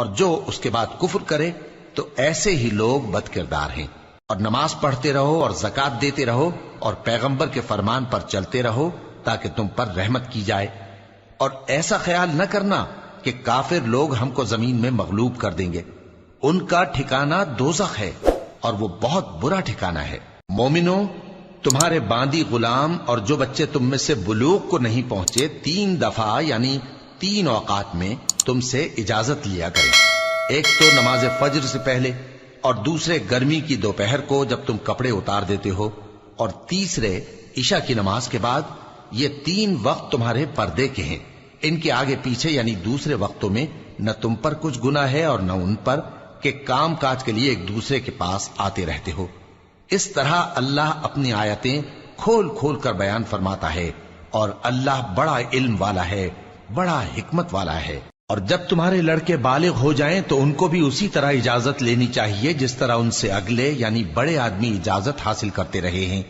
اور جو اس کے بعد کفر کرے تو ایسے ہی لوگ بد کردار ہیں۔ اور نماز پڑھتے رہو اور زکوٰۃ دیتے رہو اور پیغمبر کے فرمان پر چلتے رہو تاکہ تم پر رحمت کی جائے، اور ایسا خیال نہ کرنا کہ کافر لوگ ہم کو زمین میں مغلوب کر دیں گے، ان کا ٹھکانہ دوزخ ہے اور وہ بہت برا ٹھکانہ ہے۔ مومنوں، تمہارے باندی غلام اور جو بچے تم میں سے بلوغ کو نہیں پہنچے 3 دفعہ یعنی 3 اوقات میں تم سے اجازت لیا کریں، ایک تو نماز فجر سے پہلے، اور دوسرے گرمی کی دوپہر کو جب تم کپڑے اتار دیتے ہو، اور تیسرے عشاء کی نماز کے بعد۔ یہ 3 وقت تمہارے پردے کے ہیں، ان کے آگے پیچھے یعنی دوسرے وقتوں میں نہ تم پر کچھ گناہ ہے اور نہ ان پر، کہ کام کاج کے لیے ایک دوسرے کے پاس آتے رہتے ہو۔ اس طرح اللہ اپنی آیتیں کھول کھول کر بیان فرماتا ہے، اور اللہ بڑا علم والا ہے، بڑا حکمت والا ہے۔ اور جب تمہارے لڑکے بالغ ہو جائیں تو ان کو بھی اسی طرح اجازت لینی چاہیے جس طرح ان سے اگلے یعنی بڑے آدمی اجازت حاصل کرتے رہے ہیں۔